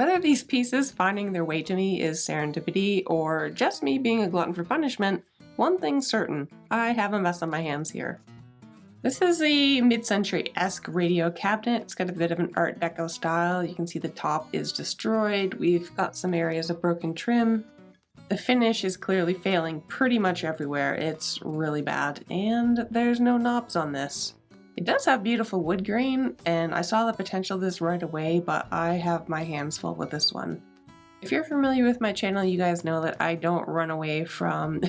Whether these pieces finding their way to me is serendipity or just me being a glutton for punishment, one thing's certain, I have a mess on my hands here. This is a mid-century-esque radio cabinet. It's got a bit of an Art Deco style. You can see the top is destroyed. We've got some areas of broken trim. The finish is clearly failing pretty much everywhere. It's really bad, and there's no knobs on this. It does have beautiful wood grain, and I saw the potential of this right away, but I have my hands full with this one. If you're familiar with my channel, you guys know that I don't run away from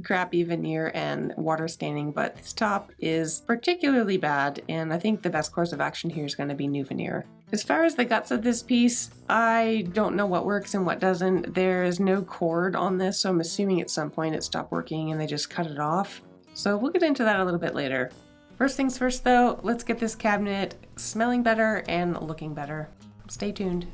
crappy veneer and water staining, but this top is particularly bad, and I think the best course of action here is going to be new veneer. As far as the guts of this piece, I don't know what works and what doesn't. There is no cord on this, so I'm assuming at some point it stopped working and they just cut it off. So we'll get into that a little bit later. First things first though, let's get this cabinet smelling better and looking better. Stay tuned.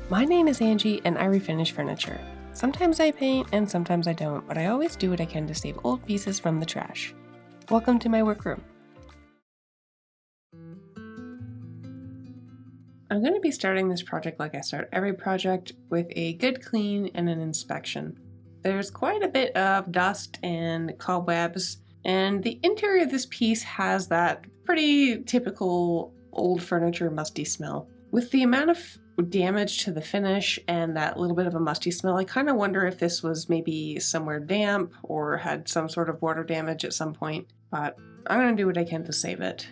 My name is Angie and I refinish furniture. Sometimes I paint and sometimes I don't, but I always do what I can to save old pieces from the trash. Welcome to my workroom. I'm going to be starting this project like I start every project, with a good clean and an inspection. There's quite a bit of dust and cobwebs, and the interior of this piece has that pretty typical old furniture musty smell. With the amount of damage to the finish and that little bit of a musty smell, I kind of wonder if this was maybe somewhere damp or had some sort of water damage at some point, but I'm going to do what I can to save it.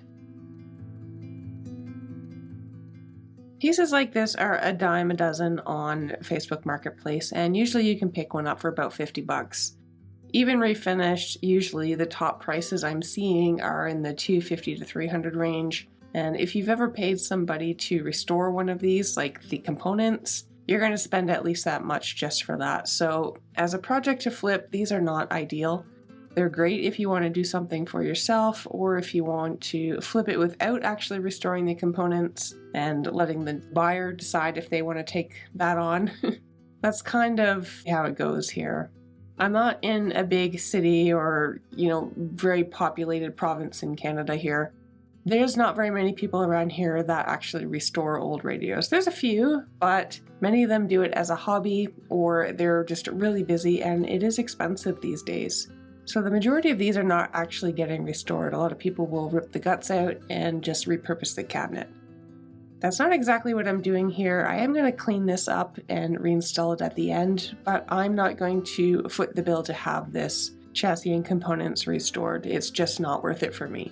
Pieces like this are a dime a dozen on Facebook Marketplace, and usually you can pick one up for about 50 bucks. Even refinished, usually the top prices I'm seeing are in the $250 to $300 range. And if you've ever paid somebody to restore one of these, like the components, you're going to spend at least that much just for that. So as a project to flip, these are not ideal. They're great if you want to do something for yourself, or if you want to flip it without actually restoring the components and letting the buyer decide if they want to take that on. That's kind of how it goes here. I'm not in a big city or, very populated province in Canada here. There's not very many people around here that actually restore old radios. There's a few, but many of them do it as a hobby, or they're just really busy, and it is expensive these days. So the majority of these are not actually getting restored. A lot of people will rip the guts out and just repurpose the cabinet. That's not exactly what I'm doing here. I am going to clean this up and reinstall it at the end, but I'm not going to foot the bill to have this chassis and components restored. It's just not worth it for me.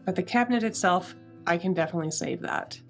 But the cabinet itself, I can definitely save that.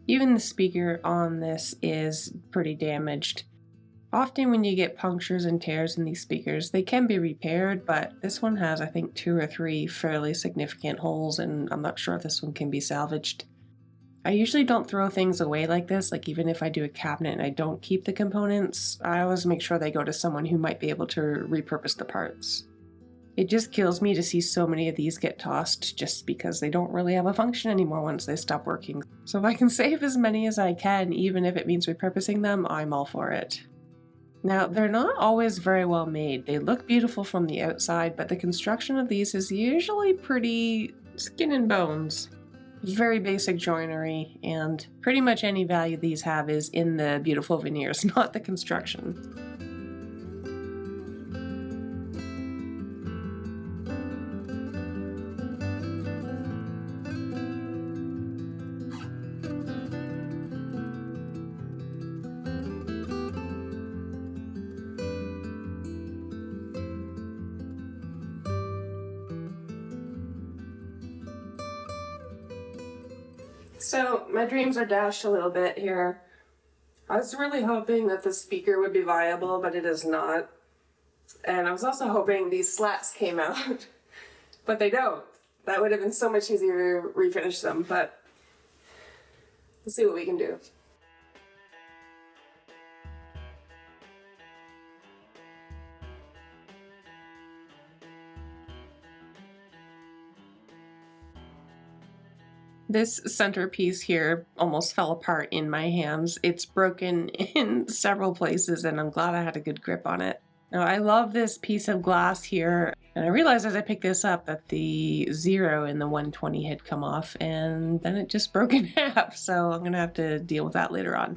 Even the speaker on this is pretty damaged. Often when you get punctures and tears in these speakers, they can be repaired, but this one has, I think, 2 or 3 fairly significant holes, and I'm not sure if this one can be salvaged. I usually don't throw things away like this, like even if I do a cabinet and I don't keep the components, I always make sure they go to someone who might be able to repurpose the parts. It just kills me to see so many of these get tossed just because they don't really have a function anymore once they stop working. So if I can save as many as I can, even if it means repurposing them, I'm all for it. Now, they're not always very well made. They look beautiful from the outside, but the construction of these is usually pretty skin and bones. Very basic joinery, and pretty much any value these have is in the beautiful veneers, not the construction. So my dreams are dashed a little bit here. I was really hoping that the speaker would be viable, but it is not. And I was also hoping these slats came out, but they don't. That would have been so much easier to refinish them, but let's see what we can do. This centerpiece here almost fell apart in my hands. It's broken in several places, and I'm glad I had a good grip on it. Now, I love this piece of glass here, and I realized as I picked this up that the 0 in the 120 had come off, and then it just broke in half, so I'm gonna have to deal with that later on.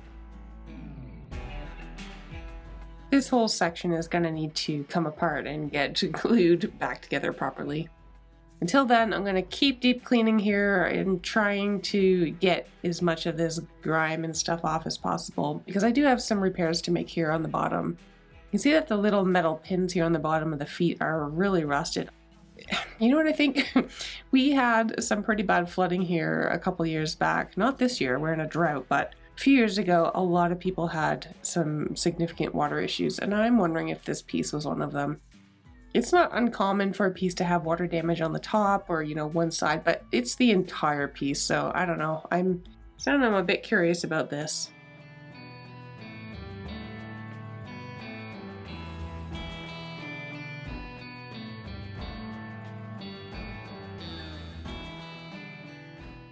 This whole section is gonna need to come apart and get glued back together properly. Until then, I'm going to keep deep cleaning here and trying to get as much of this grime and stuff off as possible, because I do have some repairs to make here on the bottom. You can see that the little metal pins here on the bottom of the feet are really rusted. You know what I think? We had some pretty bad flooding here a couple years back. Not this year, we're in a drought, but a few years ago, a lot of people had some significant water issues, and I'm wondering if this piece was one of them. It's not uncommon for a piece to have water damage on the top or, one side, but it's the entire piece, so I don't know. I'm a bit curious about this.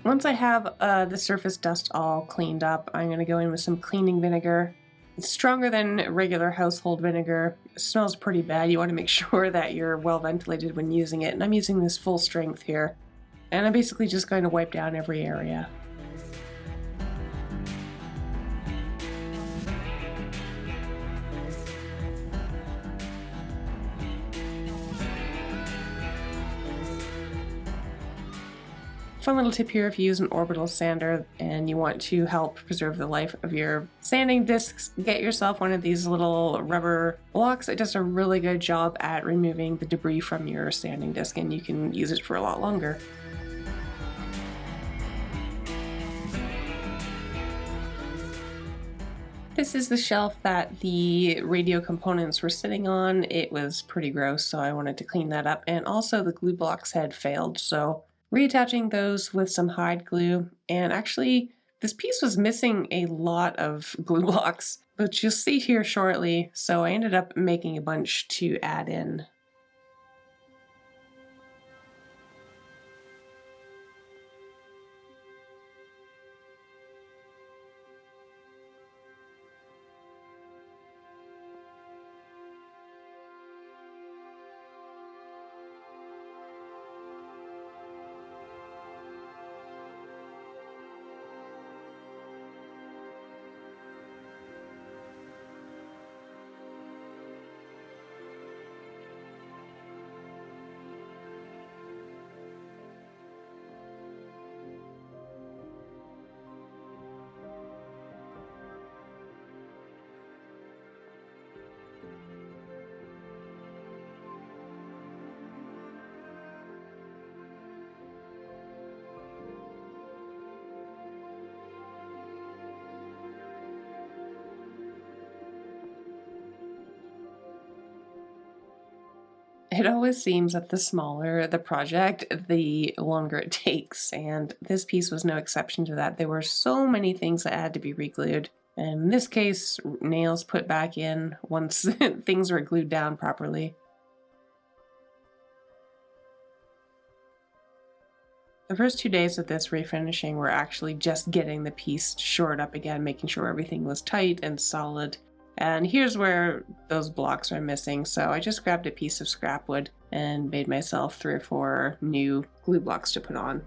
Once I have the surface dust all cleaned up, I'm going to go in with some cleaning vinegar. It's stronger than regular household vinegar. It smells pretty bad. You want to make sure that you're well ventilated when using it. And I'm using this full strength here. And I'm basically just going to wipe down every area. Fun little tip here: if you use an orbital sander and you want to help preserve the life of your sanding discs, get yourself one of these little rubber blocks. It does a really good job at removing the debris from your sanding disc, and you can use it for a lot longer. This is the shelf that the radio components were sitting on. It was pretty gross, so I wanted to clean that up. And also the glue blocks had failed, so reattaching those with some hide glue. And actually, this piece was missing a lot of glue blocks, which you'll see here shortly. So I ended up making a bunch to add in. It always seems that the smaller the project, the longer it takes, and this piece was no exception to that. There were so many things that had to be re-glued, and in this case, nails put back in once things were glued down properly. The first 2 days of this refinishing were actually just getting the piece shored up again, making sure everything was tight and solid. And here's where those blocks are missing, so I just grabbed a piece of scrap wood and made myself 3 or 4 new glue blocks to put on.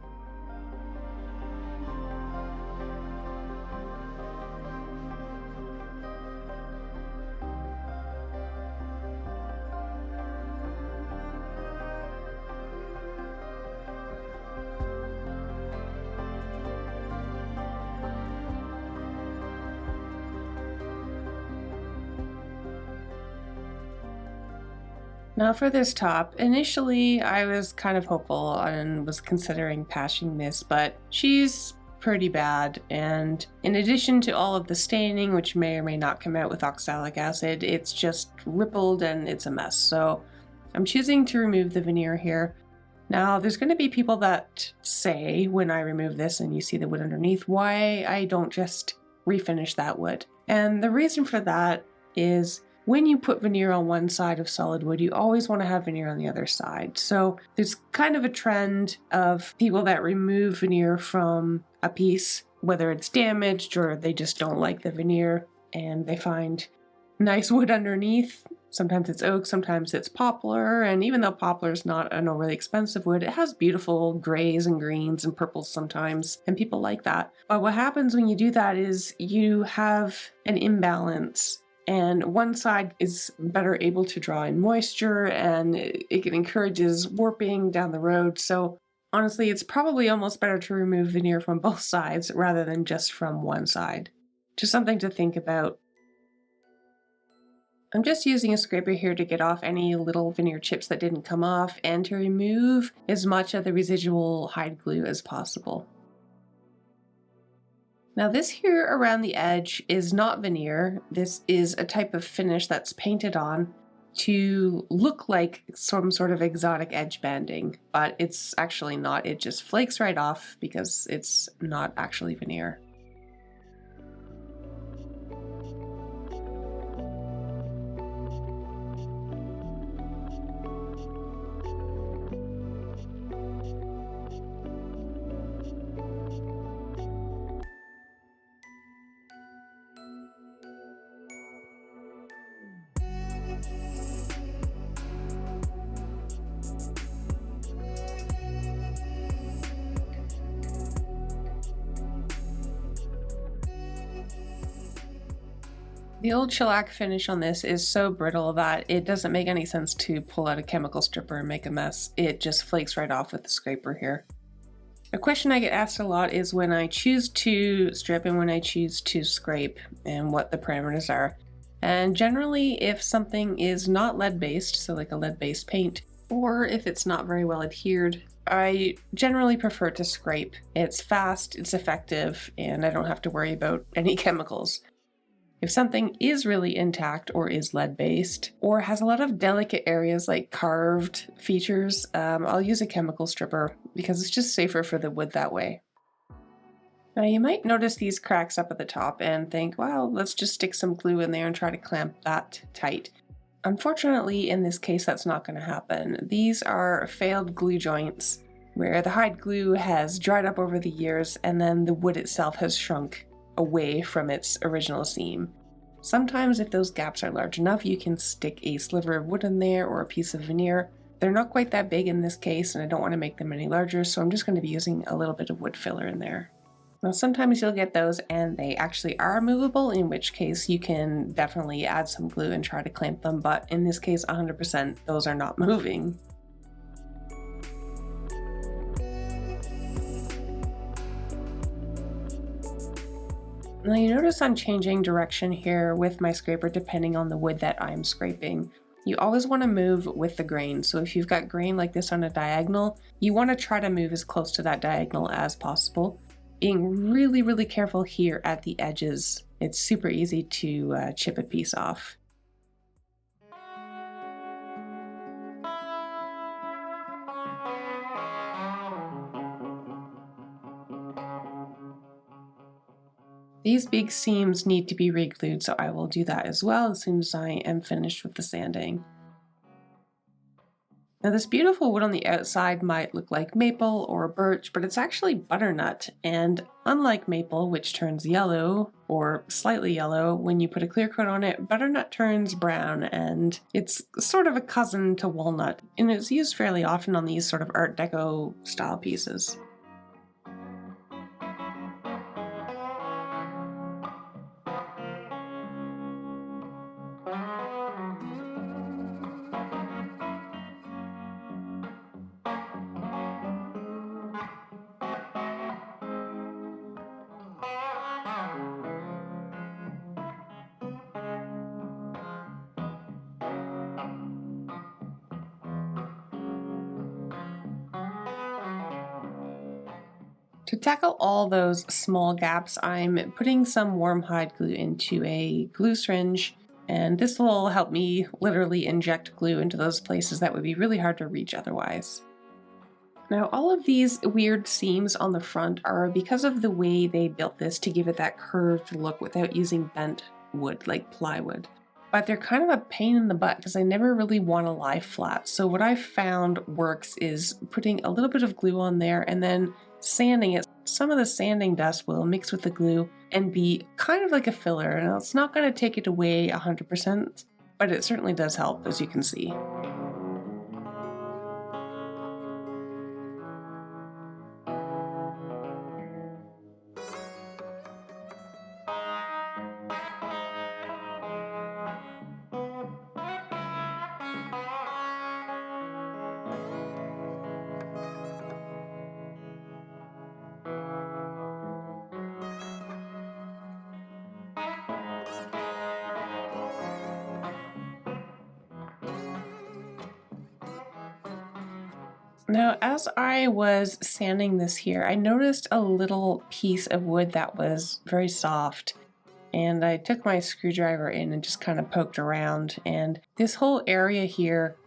Now for this top, initially I was kind of hopeful and was considering patching this, but she's pretty bad, and in addition to all of the staining, which may or may not come out with oxalic acid, it's just rippled and it's a mess. So I'm choosing to remove the veneer here. Now there's going to be people that say when I remove this and you see the wood underneath, why I don't just refinish that wood. And the reason for that is when you put veneer on one side of solid wood, you always want to have veneer on the other side. So there's kind of a trend of people that remove veneer from a piece, whether it's damaged or they just don't like the veneer and they find nice wood underneath. Sometimes it's oak, sometimes it's poplar, and even though poplar is not an overly expensive wood, it has beautiful grays and greens and purples sometimes, and people like that. But what happens when you do that is you have an imbalance, and one side is better able to draw in moisture, and it encourages warping down the road. So honestly, it's probably almost better to remove veneer from both sides rather than just from one side. Just something to think about. I'm just using a scraper here to get off any little veneer chips that didn't come off and to remove as much of the residual hide glue as possible. Now this here around the edge is not veneer. This is a type of finish that's painted on to look like some sort of exotic edge banding, but it's actually not. It just flakes right off because it's not actually veneer. The old shellac finish on this is so brittle that it doesn't make any sense to pull out a chemical stripper and make a mess. It just flakes right off with the scraper here. A question I get asked a lot is when I choose to strip and when I choose to scrape and what the parameters are. And generally, if something is not lead-based, so like a lead-based paint, or if it's not very well adhered, I generally prefer to scrape. It's fast, it's effective, and I don't have to worry about any chemicals. If something is really intact or is lead-based or has a lot of delicate areas like carved features, I'll use a chemical stripper because it's just safer for the wood that way. Now you might notice these cracks up at the top and think, well, let's just stick some glue in there and try to clamp that tight. Unfortunately, in this case, that's not going to happen. These are failed glue joints where the hide glue has dried up over the years and then the wood itself has shrunk away from its original seam. Sometimes if those gaps are large enough, you can stick a sliver of wood in there or a piece of veneer. They're not quite that big in this case and I don't want to make them any larger, so I'm just going to be using a little bit of wood filler in there. Now sometimes you'll get those and they actually are movable, in which case you can definitely add some glue and try to clamp them, but in this case 100% those are not moving. Now you notice I'm changing direction here with my scraper depending on the wood that I'm scraping. You always want to move with the grain, so if you've got grain like this on a diagonal, you want to try to move as close to that diagonal as possible. Being really, really careful here at the edges. It's super easy to chip a piece off. These big seams need to be re-glued, so I will do that as well as soon as I am finished with the sanding. Now this beautiful wood on the outside might look like maple or birch, but it's actually butternut, and unlike maple, which turns yellow or slightly yellow when you put a clear coat on it, butternut turns brown, and it's sort of a cousin to walnut, and it's used fairly often on these sort of Art Deco style pieces. To tackle all those small gaps, I'm putting some warm hide glue into a glue syringe, and this will help me literally inject glue into those places that would be really hard to reach otherwise. Now all of these weird seams on the front are because of the way they built this to give it that curved look without using bent wood like plywood. but they're kind of a pain in the butt because I never really want to lie flat. So what I found works is putting a little bit of glue on there and then sanding it. Some of the sanding dust will mix with the glue and be kind of like a filler, and it's not going to take it away 100%, but it certainly does help, as you can see. Now, as I was sanding this here, I noticed a little piece of wood that was very soft, and I took my screwdriver in and just kind of poked around, and this whole area here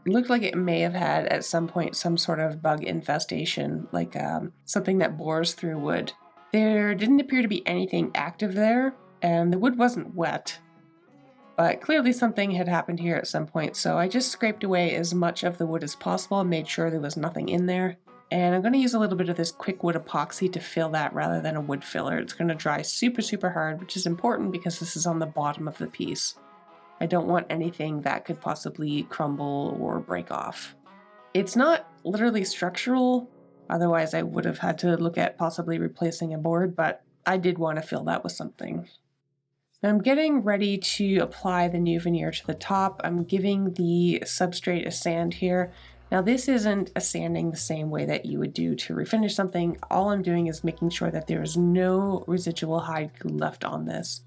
looked like it may have had at some point some sort of bug infestation, like something that bores through wood. There didn't appear to be anything active there, and the wood wasn't wet. But clearly something had happened here at some point, so I just scraped away as much of the wood as possible and made sure there was nothing in there. And I'm going to use a little bit of this quick wood epoxy to fill that rather than a wood filler. It's going to dry super, super hard, which is important because this is on the bottom of the piece. I don't want anything that could possibly crumble or break off. It's not literally structural, otherwise I would have had to look at possibly replacing a board, but I did want to fill that with something. I'm getting ready to apply the new veneer to the top. I'm giving the substrate a sand here. Now this isn't a sanding the same way that you would do to refinish something. All I'm doing is making sure that there is no residual hide glue left on this.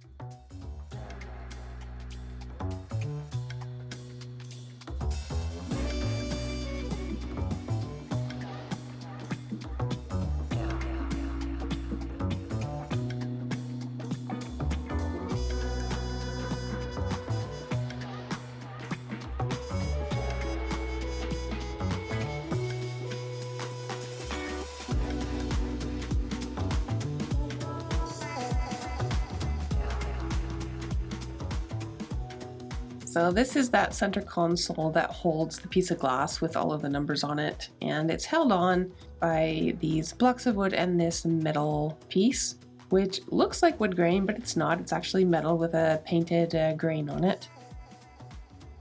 So this is that center console that holds the piece of glass with all of the numbers on it, and it's held on by these blocks of wood and this metal piece, which looks like wood grain, but it's not. It's actually metal with a painted grain on it.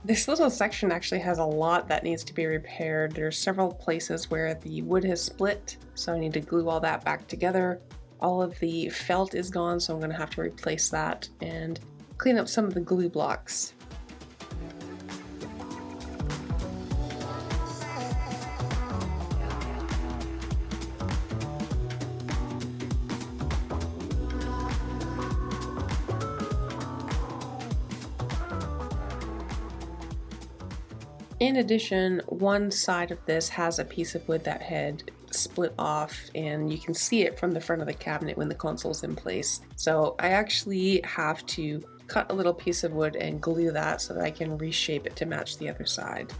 This little section actually has a lot that needs to be repaired. There's several places where the wood has split, so I need to glue all that back together. All of the felt is gone, so I'm going to have to replace that and clean up some of the glue blocks. In addition, one side of this has a piece of wood that had split off, and you can see it from the front of the cabinet when the console's in place. So I actually have to cut a little piece of wood and glue that so that I can reshape it to match the other side.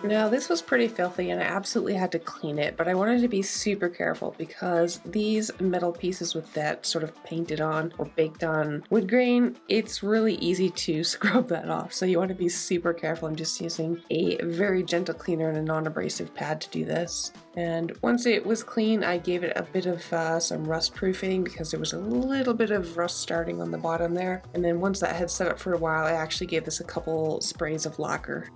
Now this was pretty filthy and I absolutely had to clean it, but I wanted to be super careful because these metal pieces with that sort of painted on or baked on wood grain, it's really easy to scrub that off. So you want to be super careful. I'm just using a very gentle cleaner and a non-abrasive pad to do this. And once it was clean, I gave it a bit of some rust proofing because there was a little bit of rust starting on the bottom there. And then once that had set up for a while, I actually gave this a couple sprays of lacquer.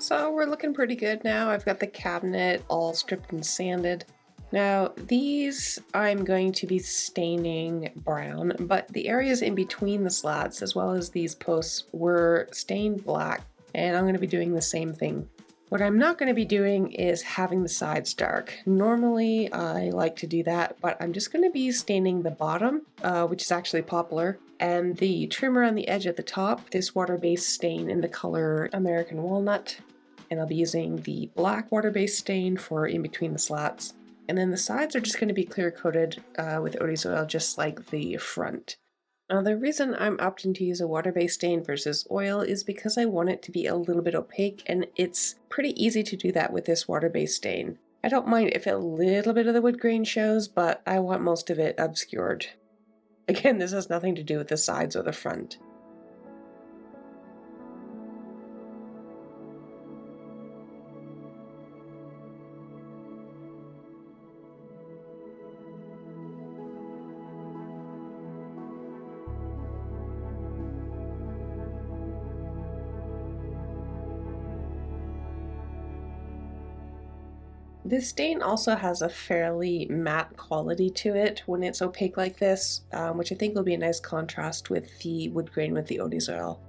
So we're looking pretty good now. I've got the cabinet all stripped and sanded. Now these I'm going to be staining brown, but the areas in between the slats as well as these posts were stained black, and I'm going to be doing the same thing. What I'm not going to be doing is having the sides dark. Normally I like to do that, but I'm just going to be staining the bottom, which is actually poplar, and the trim around the edge at the top, this water-based stain in the color American Walnut. And I'll be using the black water-based stain for in between the slats. And then the sides are just going to be clear coated with Odie's oil, just like the front. Now the reason I'm opting to use a water-based stain versus oil is because I want it to be a little bit opaque, and it's pretty easy to do that with this water-based stain. I don't mind if a little bit of the wood grain shows, but I want most of it obscured. Again, this has nothing to do with the sides or the front. This stain also has a fairly matte quality to it when it's opaque like this, which I think will be a nice contrast with the wood grain with the Odie's oil.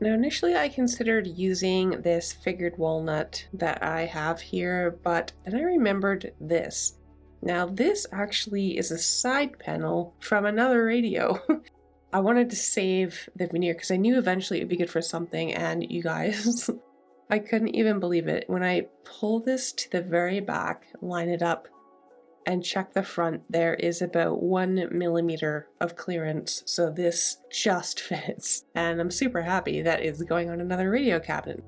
Now initially I considered using this figured walnut that I have here, but then I remembered this. Now this actually is a side panel from another radio. I wanted to save the veneer because I knew eventually it would be good for something, and you guys, I couldn't even believe it. When I pull this to the very back, line it up, and check the front, there is about 1 millimeter of clearance, so this just fits, and I'm super happy that it's going on another radio cabinet.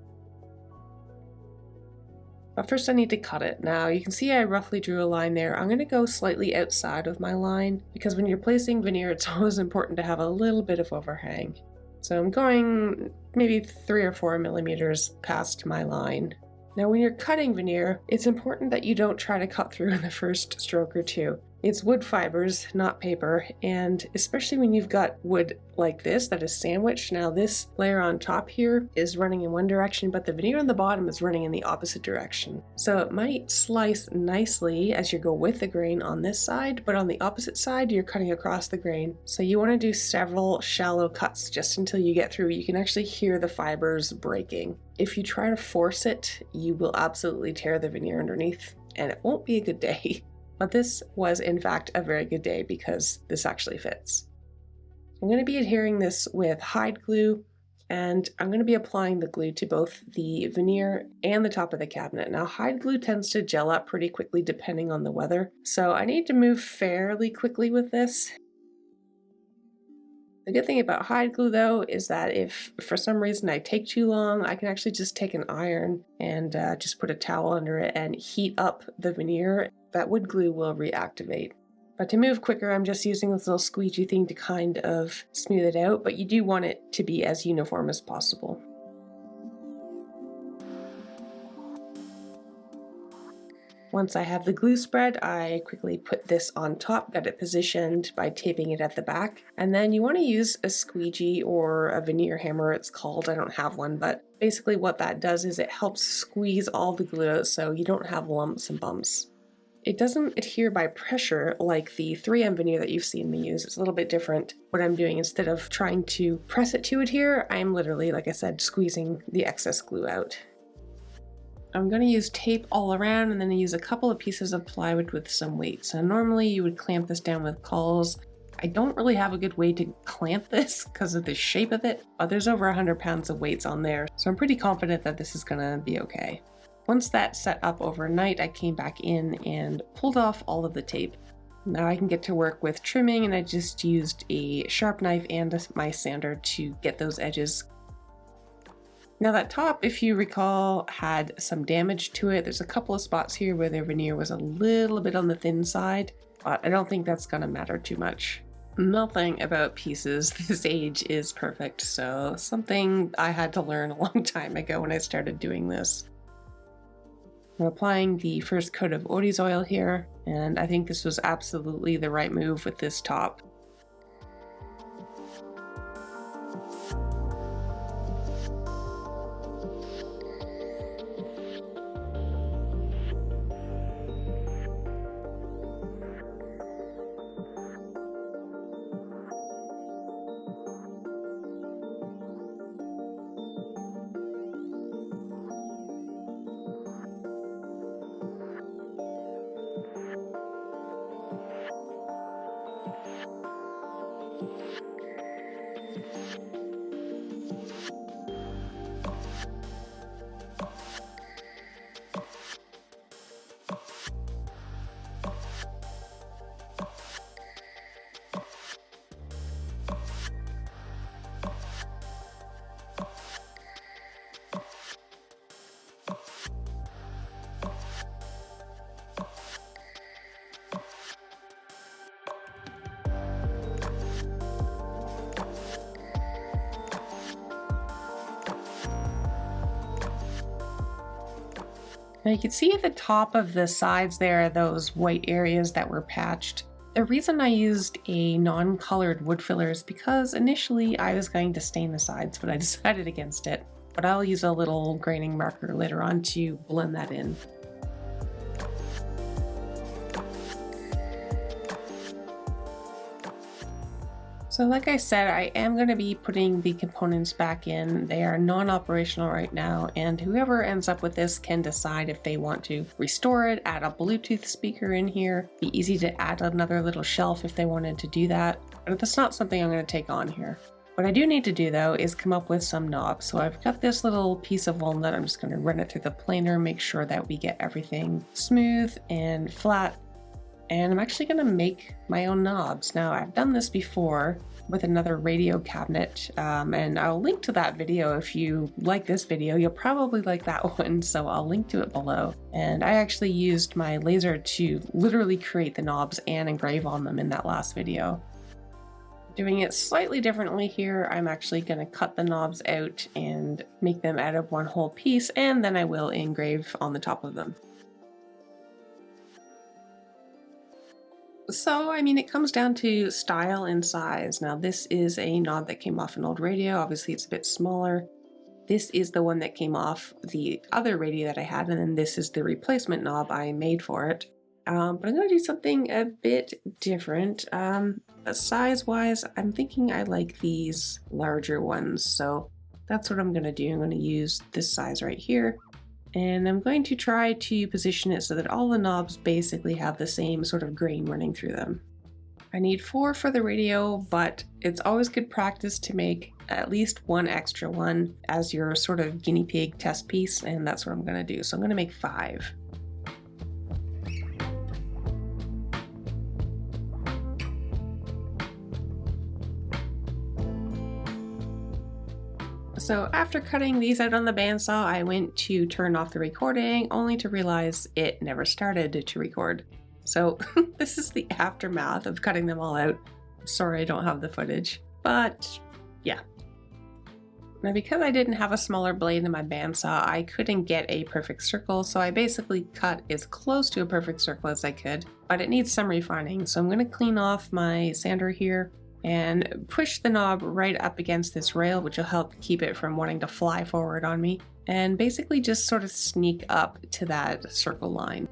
But first I need to cut it. Now you can see I roughly drew a line there. I'm going to go slightly outside of my line, because when you're placing veneer it's always important to have a little bit of overhang. So I'm going maybe 3 or 4 millimeters past my line. Now when you're cutting veneer, it's important that you don't try to cut through in the first stroke or two. It's wood fibers, not paper, and especially when you've got wood like this that is sandwiched. Now this layer on top here is running in one direction, but the veneer on the bottom is running in the opposite direction. So it might slice nicely as you go with the grain on this side, but on the opposite side you're cutting across the grain. So you want to do several shallow cuts just until you get through. You can actually hear the fibers breaking. If you try to force it, you will absolutely tear the veneer underneath, and it won't be a good day. But this was in fact a very good day because this actually fits. I'm going to be adhering this with hide glue, and I'm going to be applying the glue to both the veneer and the top of the cabinet. Now hide glue tends to gel up pretty quickly depending on the weather, so I need to move fairly quickly with this. The good thing about hide glue though is that if for some reason I take too long, I can actually just take an iron and just put a towel under it and heat up the veneer. That wood glue will reactivate. But to move quicker, I'm just using this little squeegee thing to kind of smooth it out, but you do want it to be as uniform as possible. Once I have the glue spread, I quickly put this on top, got it positioned by taping it at the back. And then you want to use a squeegee or a veneer hammer, it's called. I don't have one, but basically what that does is it helps squeeze all the glue out so you don't have lumps and bumps. It doesn't adhere by pressure like the 3M veneer that you've seen me use. It's a little bit different. What I'm doing, instead of trying to press it to adhere, I'm literally, like I said, squeezing the excess glue out. I'm going to use tape all around and then use a couple of pieces of plywood with some weights. And normally you would clamp this down with cauls. I don't really have a good way to clamp this because of the shape of it, but there's over 100 pounds of weights on there, so I'm pretty confident that this is going to be okay. Once that's set up overnight, I came back in and pulled off all of the tape. Now I can get to work with trimming, and I just used a sharp knife and my sander to get those edges. Now that top, if you recall, had some damage to it. There's a couple of spots here where the veneer was a little bit on the thin side, but I don't think that's gonna matter too much. Nothing about pieces this age is perfect, so something I had to learn a long time ago when I started doing this. I'm applying the first coat of Odie's oil here, and I think this was absolutely the right move with this top. Now you can see at the top of the sides there, those white areas that were patched. The reason I used a non-colored wood filler is because initially I was going to stain the sides, but I decided against it. But I'll use a little graining marker later on to blend that in. So like I said, I am going to be putting the components back in. They are non-operational right now, and whoever ends up with this can decide if they want to restore it, add a Bluetooth speaker in here. Be easy to add another little shelf if they wanted to do that, but that's not something I'm going to take on here. What I do need to do though is come up with some knobs. So I've got this little piece of walnut. I'm just going to run it through the planer, make sure that we get everything smooth and flat. And I'm actually going to make my own knobs. Now I've done this before with another radio cabinet, and I'll link to that video. If you like this video, you'll probably like that one, so I'll link to it below. And I actually used my laser to literally create the knobs and engrave on them in that last video. Doing it slightly differently here, I'm actually going to cut the knobs out and make them out of one whole piece, and then I will engrave on the top of them. So, I mean, it comes down to style and size. Now, this is a knob that came off an old radio. Obviously, it's a bit smaller. This is the one that came off the other radio that I had, and then this is the replacement knob I made for it. But I'm going to do something a bit different. Size-wise, I'm thinking I like these larger ones, so that's what I'm going to do. I'm going to use this size right here. And I'm going to try to position it so that all the knobs basically have the same sort of grain running through them. I need 4 for the radio, but it's always good practice to make at least one extra one as your sort of guinea pig test piece, and that's what I'm going to do. So I'm going to make 5. So after cutting these out on the bandsaw, I went to turn off the recording, only to realize it never started to record. So this is the aftermath of cutting them all out. Sorry I don't have the footage, but yeah. Now because I didn't have a smaller blade in my bandsaw, I couldn't get a perfect circle, so I basically cut as close to a perfect circle as I could, but it needs some refining. So I'm going to clean off my sander here and push the knob right up against this rail, which will help keep it from wanting to fly forward on me, and basically just sort of sneak up to that circle line.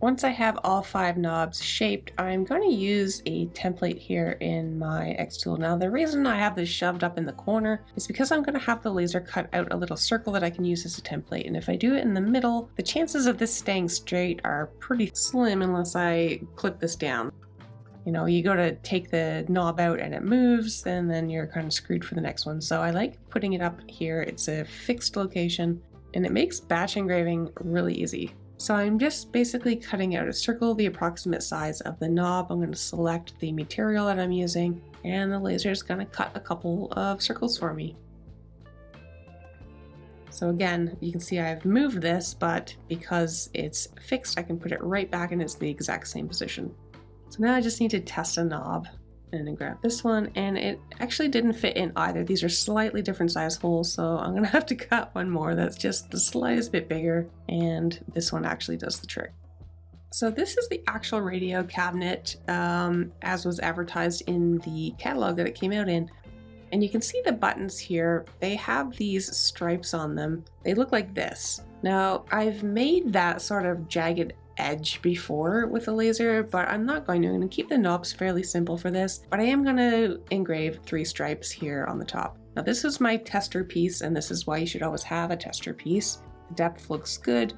Once I have all 5 knobs shaped, I'm going to use a template here in my X tool. Now the reason I have this shoved up in the corner is because I'm going to have the laser cut out a little circle that I can use as a template, and if I do it in the middle, the chances of this staying straight are pretty slim unless I clip this down. You know, you go to take the knob out and it moves, and then you're kind of screwed for the next one. So I like putting it up here. It's a fixed location and it makes batch engraving really easy. So I'm just basically cutting out a circle the approximate size of the knob. I'm going to select the material that I'm using, and the laser is going to cut a couple of circles for me. So again, you can see I've moved this, but because it's fixed, I can put it right back and it's the exact same position. So now I just need to test a knob. And then grab this one, and it actually didn't fit in either. These are slightly different size holes, so I'm gonna have to cut one more that's just the slightest bit bigger, and this one actually does the trick. So this is the actual radio cabinet as was advertised in the catalog that it came out in. And you can see the buttons here, they have these stripes on them. They look like this. Now, I've made that sort of jagged edge before with a laser, but I'm not going to. I'm going to keep the knobs fairly simple for this, but I am going to engrave 3 stripes here on the top. Now this is my tester piece, and this is why you should always have a tester piece. The depth looks good,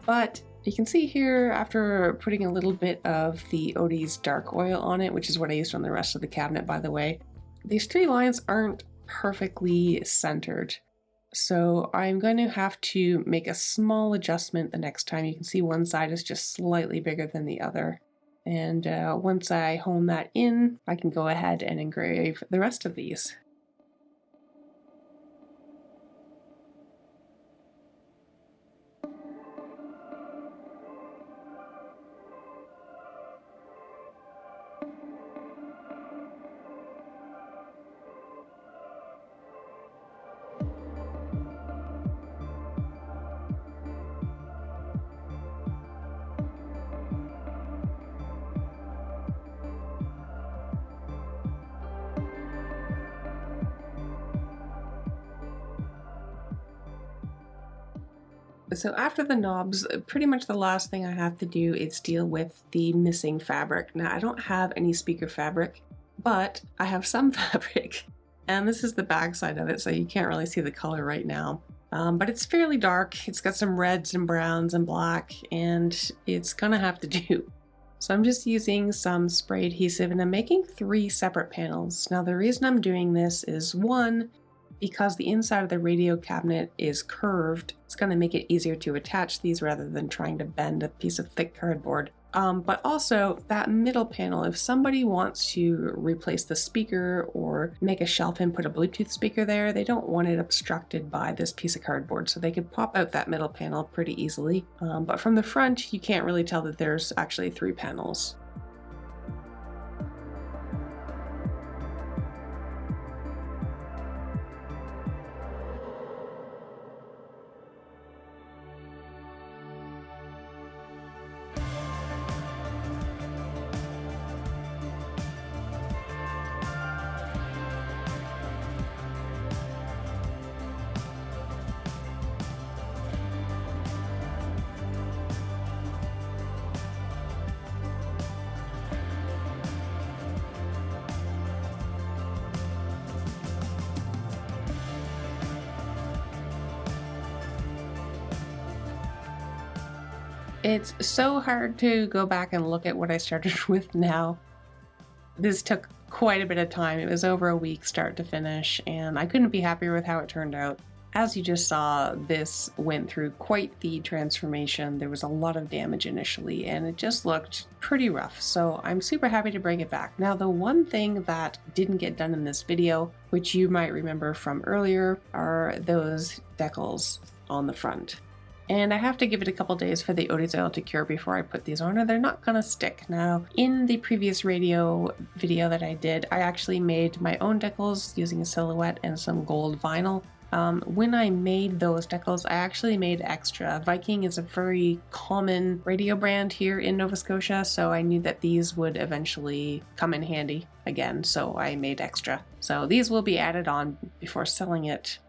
but you can see here after putting a little bit of the Odie's dark oil on it, which is what I used on the rest of the cabinet by the way, these 3 lines aren't perfectly centered. So I'm going to have to make a small adjustment the next time. You can see one side is just slightly bigger than the other. And once I hone that in, I can go ahead and engrave the rest of these. So after the knobs, pretty much the last thing I have to do is deal with the missing fabric. Now I don't have any speaker fabric, but I have some fabric, and this is the back side of it, so you can't really see the color right now. But it's fairly dark. It's got some reds and browns and black, and it's gonna have to do. So I'm just using some spray adhesive, and I'm making 3 separate panels. Now the reason I'm doing this is, one, because the inside of the radio cabinet is curved, it's going to make it easier to attach these rather than trying to bend a piece of thick cardboard. But also that middle panel, if somebody wants to replace the speaker or make a shelf and put a Bluetooth speaker there, they don't want it obstructed by this piece of cardboard. So they could pop out that middle panel pretty easily. But from the front, you can't really tell that there's actually 3 panels. It's so hard to go back and look at what I started with now. This took quite a bit of time. It was over a week start to finish, and I couldn't be happier with how it turned out. As you just saw, this went through quite the transformation. There was a lot of damage initially, and it just looked pretty rough. So I'm super happy to bring it back. Now, the one thing that didn't get done in this video, which you might remember from earlier, are those decals on the front. And I have to give it a couple days for the Odie's oil to cure before I put these on, or they're not gonna stick. Now, in the previous radio video that I did, I actually made my own decals using a silhouette and some gold vinyl. When I made those decals, I actually made extra. Viking is a very common radio brand here in Nova Scotia, so I knew that these would eventually come in handy again, so I made extra. So these will be added on before selling it.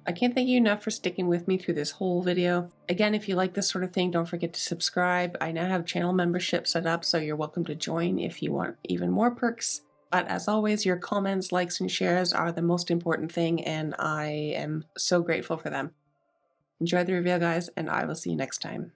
I can't thank you enough for sticking with me through this whole video. Again, if you like this sort of thing, don't forget to subscribe. I now have channel membership set up, so you're welcome to join if you want even more perks. But as always, your comments, likes, and shares are the most important thing, and I am so grateful for them. Enjoy the reveal, guys, and I will see you next time.